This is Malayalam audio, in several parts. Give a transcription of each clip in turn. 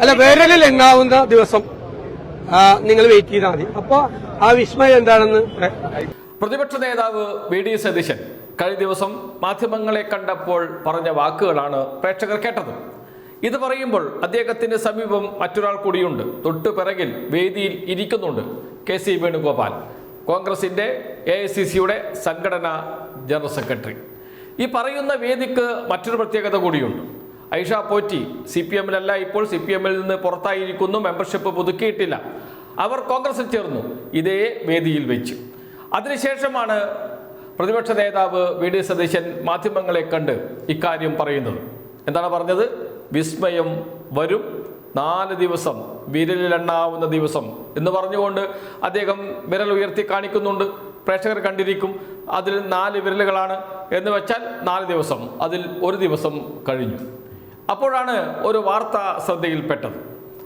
അല്ല, വിരലിൽ എണ്ണാവുന്ന ദിവസം നിങ്ങൾ വെയിറ്റ് ചെയ്താൽ മതി. അപ്പൊ ആ വിസ്മയം എന്താണെന്ന് പ്രതിപക്ഷ നേതാവ് വി ഡി സതീശൻ കഴിഞ്ഞ ദിവസം മാധ്യമങ്ങളെ കണ്ടപ്പോൾ പറഞ്ഞ വാക്കുകളാണ് പ്രേക്ഷകർ കേട്ടത്. ഇത് പറയുമ്പോൾ അദ്ദേഹത്തിന് സമീപം മറ്റൊരാൾ കൂടിയുണ്ട്. തൊട്ടു പിറകിൽ വേദിയിൽ ഇരിക്കുന്നുണ്ട് KC വേണുഗോപാൽ, കോൺഗ്രസിന്റെ AICCയുടെ സംഘടനാ ജനറൽ സെക്രട്ടറി. ഈ പറയുന്ന വേദിക്ക് മറ്റൊരു പ്രത്യേകത കൂടിയുണ്ട്. ഐഷ പോറ്റി CPM-ലല്ല, ഇപ്പോൾ CPM-ൽ നിന്ന് പുറത്തായിരിക്കുന്നു, മെമ്പർഷിപ്പ് പുതുക്കിയിട്ടില്ല. അവർ കോൺഗ്രസിൽ ചേർന്നു ഇതേ വേദിയിൽ വെച്ച്. അതിനുശേഷമാണ് പ്രതിപക്ഷ നേതാവ് വി ഡി സതീശൻ മാധ്യമങ്ങളെ കണ്ട് ഇക്കാര്യം പറയുന്നത്. എന്താണ് പറഞ്ഞത്? വിസ്മയം വരും, 4 ദിവസം, വിരലിലെണ്ണാവുന്ന ദിവസം എന്ന് പറഞ്ഞുകൊണ്ട് അദ്ദേഹം വിരൽ ഉയർത്തി കാണിക്കുന്നുണ്ട്. പ്രേക്ഷകർ കണ്ടിരിക്കും. അതിൽ 4 വിരലുകളാണ് എന്ന് വെച്ചാൽ 4 ദിവസം, അതിൽ 1 ദിവസം കഴിഞ്ഞു. അപ്പോഴാണ് ഒരു വാർത്ത ശ്രദ്ധയിൽപ്പെട്ടത്.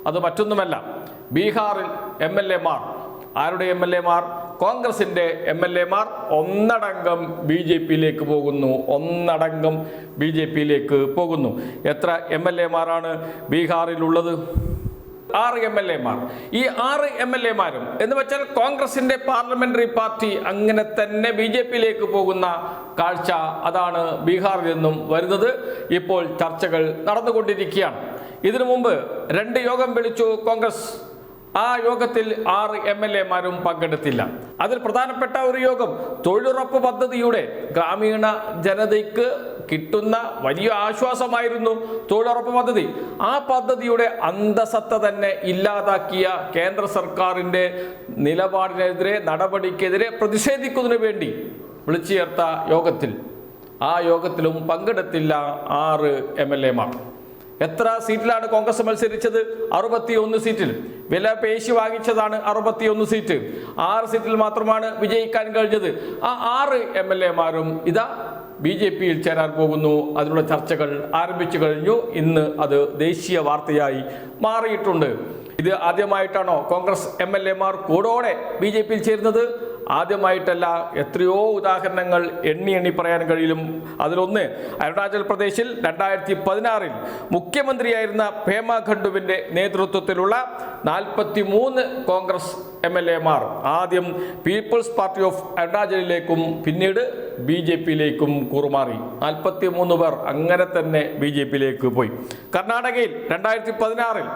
അത് മറ്റൊന്നുമല്ല, ബീഹാറിൽ MLA-മാർ, ആരുടെ MLA-മാർ? കോൺഗ്രസിന്റെ MLA-മാർ ഒന്നടങ്കം BJP-യിലേക്ക് പോകുന്നു. ഒന്നടങ്കം BJP-യിലേക്ക് പോകുന്നു. എത്ര MLA-മാരാണ് ബീഹാറിലുള്ളത്? 6 MLA-മാർ. ഈ 6 MLA-മാരും എന്ന് വെച്ചാൽ കോൺഗ്രസിന്റെ പാർലമെന്ററി പാർട്ടി അങ്ങനെ തന്നെ BJP-യിലേക്ക് പോകുന്ന കാഴ്ച, അതാണ് ബീഹാറിൽ നിന്നും വരുന്നത്. ഇപ്പോൾ ചർച്ചകൾ നടന്നുകൊണ്ടിരിക്കുകയാണ്. ഇതിനു മുമ്പ് 2 യോഗം വിളിച്ചു കോൺഗ്രസ്. ആ യോഗത്തിൽ 6 MLA-മാരും പങ്കെടുത്തില്ല. അതിൽ പ്രധാനപ്പെട്ട ഒരു യോഗം തൊഴിലുറപ്പ് പദ്ധതിയുടെ ഗ്രാമീണ ജനതയ്ക്ക് കിട്ടുന്ന വലിയ ആശ്വാസമായിരുന്നു തൊഴിലുറപ്പ് പദ്ധതി. ആ പദ്ധതിയുടെ അന്തസത്ത തന്നെ ഇല്ലാതാക്കിയ കേന്ദ്ര സർക്കാരിൻ്റെ നിലപാടിനെതിരെ, നടപടിക്കെതിരെ പ്രതിഷേധിക്കുന്നതിന് വേണ്ടി വിളിച്ചു ചേർത്ത യോഗത്തിൽ, ആ യോഗത്തിലും പങ്കെടുത്തില്ല 6 MLA-മാർ. എത്ര സീറ്റിലാണ് കോൺഗ്രസ് മത്സരിച്ചത്? 61 സീറ്റിൽ. വില പേശി വാങ്ങിച്ചതാണ് 61 സീറ്റ്. 6 സീറ്റിൽ മാത്രമാണ് വിജയിക്കാൻ കഴിഞ്ഞത്. ആ 6 MLA-മാരും ഇതാ BJP-യിൽ ചേരാൻ പോകുന്നു. അതിനുള്ള ചർച്ചകൾ ആരംഭിച്ചു കഴിഞ്ഞു. ഇന്ന് അത് ദേശീയ വാർത്തയായി മാറിയിട്ടുണ്ട്. ഇത് ആദ്യമായിട്ടാണോ കോൺഗ്രസ് MLA-മാർ കൂടോടെ BJP-യിൽ ചേരുന്നത്? ആദ്യമായിട്ടല്ല, എത്രയോ ഉദാഹരണങ്ങൾ എണ്ണി പറയാൻ കഴിയും. അതിലൊന്ന്, അരുണാചൽ പ്രദേശിൽ 2016-ൽ മുഖ്യമന്ത്രിയായിരുന്ന പേമ ഖണ്ഡുവിൻ്റെ നേതൃത്വത്തിലുള്ള 43 കോൺഗ്രസ് MLA-മാർ ആദ്യം പീപ്പിൾസ് പാർട്ടി ഓഫ് അരുണാചലിലേക്കും പിന്നീട് BJP-യിലേക്കും കൂറുമാറി. 43 പേർ അങ്ങനെ തന്നെ BJP-യിലേക്ക് പോയി. കർണാടകയിൽ 2016-ൽ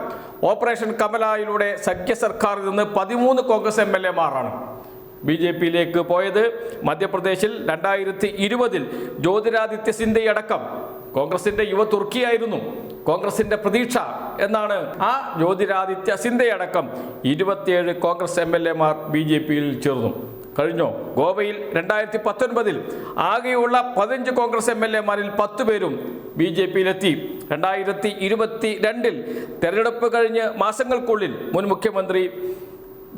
ഓപ്പറേഷൻ കമലയിലൂടെ സഖ്യ സർക്കാരിൽ നിന്ന് 13 കോൺഗ്രസ് MLA-മാരാണ് BJP-യിലേക്ക് പോയത്. മധ്യപ്രദേശിൽ 2020-ൽ ജ്യോതിരാദിത്യ സിന്ധ്യ അടക്കം, കോൺഗ്രസിന്റെ യുവ തുർക്കിയായിരുന്നു കോൺഗ്രസിന്റെ പ്രതീക്ഷ എന്നാണ്. ആ ജ്യോതിരാദിത്യ സിന്ധ്യ അടക്കം 27 കോൺഗ്രസ് MLA-മാർ BJP-യിൽ ചേർന്നു. കഴിഞ്ഞോ? ഗോവയിൽ 2019-ൽ ആകെയുള്ള 15 കോൺഗ്രസ് MLA-മാരിൽ 10 പേരും BJP-യിലെത്തി. 2022-ൽ തെരഞ്ഞെടുപ്പ് കഴിഞ്ഞ് മാസങ്ങൾക്കുള്ളിൽ മുൻ മുഖ്യമന്ത്രി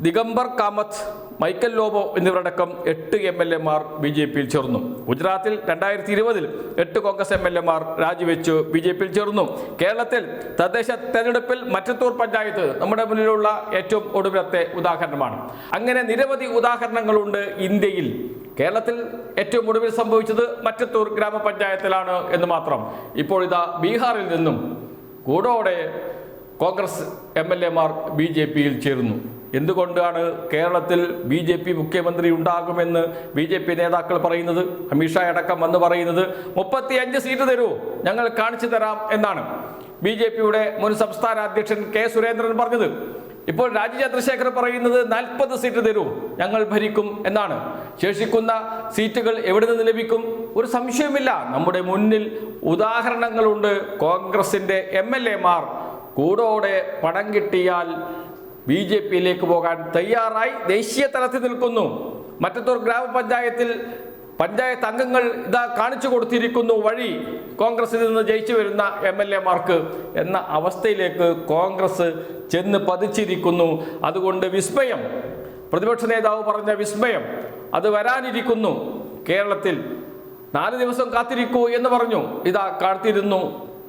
ദിഗംബർ കാമത്ത്, മൈക്കൽ ലോബോ എന്നിവരടക്കം 8 MLA-മാർ BJP-യിൽ ചേർന്നു. ഗുജറാത്തിൽ 2020-ൽ 8 കോൺഗ്രസ് MLA-മാർ രാജിവെച്ച് BJP-യിൽ ചേർന്നു. കേരളത്തിൽ തദ്ദേശ തെരഞ്ഞെടുപ്പിൽ മറ്റത്തൂർ പഞ്ചായത്ത് നമ്മുടെ മുന്നിലുള്ള ഏറ്റവും ഒടുവിലത്തെ ഉദാഹരണമാണ്. അങ്ങനെ നിരവധി ഉദാഹരണങ്ങളുണ്ട് ഇന്ത്യയിൽ. കേരളത്തിൽ ഏറ്റവും ഒടുവിൽ സംഭവിച്ചത് മറ്റത്തൂർ ഗ്രാമപഞ്ചായത്തിലാണ് എന്ന് മാത്രം. ഇപ്പോൾ ഇതാ ബീഹാറിൽ നിന്നും കൂടോടെ കോൺഗ്രസ് MLA-മാർ BJP-യിൽ ചേരുന്നു. എന്തുകൊണ്ടാണ് കേരളത്തിൽ BJP മുഖ്യമന്ത്രി ഉണ്ടാകുമെന്ന് BJP നേതാക്കൾ പറയുന്നത്? അമിത്ഷാ അടക്കം വന്ന് പറയുന്നത് 35 സീറ്റ് തരൂ, ഞങ്ങൾ കാണിച്ചു തരാം എന്നാണ് BJP-യുടെ മുൻ സംസ്ഥാന അധ്യക്ഷൻ K. സുരേന്ദ്രൻ പറഞ്ഞത്. ഇപ്പോൾ രാജീവ് ചന്ദ്രശേഖർ പറയുന്നത് 40 സീറ്റ് തരൂ, ഞങ്ങൾ ഭരിക്കും എന്നാണ്. ശേഷിക്കുന്ന സീറ്റുകൾ എവിടെ നിന്ന് ലഭിക്കും? ഒരു സംശയവുമില്ല, നമ്മുടെ മുന്നിൽ ഉദാഹരണങ്ങളുണ്ട്. കോൺഗ്രസിന്റെ MLA-മാർ കൂടോടെ പണം കിട്ടിയാൽ BJP-യിലേക്ക് പോകാൻ തയ്യാറായി ദേശീയ തലത്തിൽ നിൽക്കുന്നു. മറ്റത്തൂർ ഗ്രാമപഞ്ചായത്തിൽ പഞ്ചായത്ത് അംഗങ്ങൾ ഇതാ കാണിച്ചു കൊടുത്തിരിക്കുന്നു വഴി കോൺഗ്രസിൽ നിന്ന് ജയിച്ചു വരുന്ന MLA-മാർക്ക് എന്ന അവസ്ഥയിലേക്ക് കോൺഗ്രസ് ചെന്ന് പതിച്ചിരിക്കുന്നു. അതുകൊണ്ട് വിസ്മയം, പ്രതിപക്ഷ നേതാവ് പറഞ്ഞ വിസ്മയം അത് വരാനിരിക്കുന്നു. കേരളത്തിൽ 4 ദിവസം കാത്തിരിക്കൂ എന്ന് പറഞ്ഞു. ഇതാ കാത്തിരുന്നു,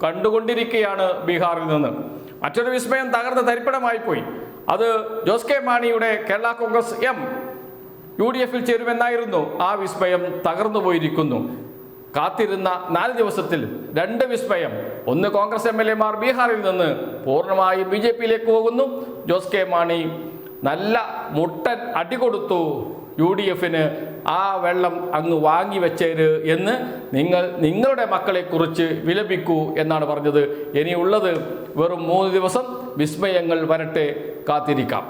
കണ്ടുകൊണ്ടിരിക്കുകയാണ് ബീഹാറിൽ നിന്ന്. മറ്റൊരു വിസ്മയം തകർന്ന തരിപ്പണമായി പോയി. അത് ജോസ് കെ മാണിയുടെ കേരള കോൺഗ്രസ് M UDF-ൽ ചേരുമെന്നായിരുന്നു. ആ വിസ്മയം തകർന്നു പോയിരിക്കുന്നു. കാത്തിരുന്ന 4 ദിവസത്തിൽ 2 വിസ്മയം ഒന്ന് കോൺഗ്രസ് MLA-മാർ ബീഹാറിൽ നിന്ന് പൂർണ്ണമായും BJP-യിലേക്ക് പോകുന്നു. ജോസ് കെ മാണി നല്ല മുട്ടൻ അടികൊടുത്തു UDF-ന്, ആ വെള്ളം അങ്ങ് വാങ്ങി വെച്ചേര് എന്ന് നിങ്ങളുടെ മക്കളെക്കുറിച്ച് വിലപിക്കൂ എന്നാണ് പറഞ്ഞത്. ഇനിയുള്ളത് വെറും 3 ദിവസം. വിസ്മയങ്ങൾ വരട്ടെ, കാത്തിരിക്കാം.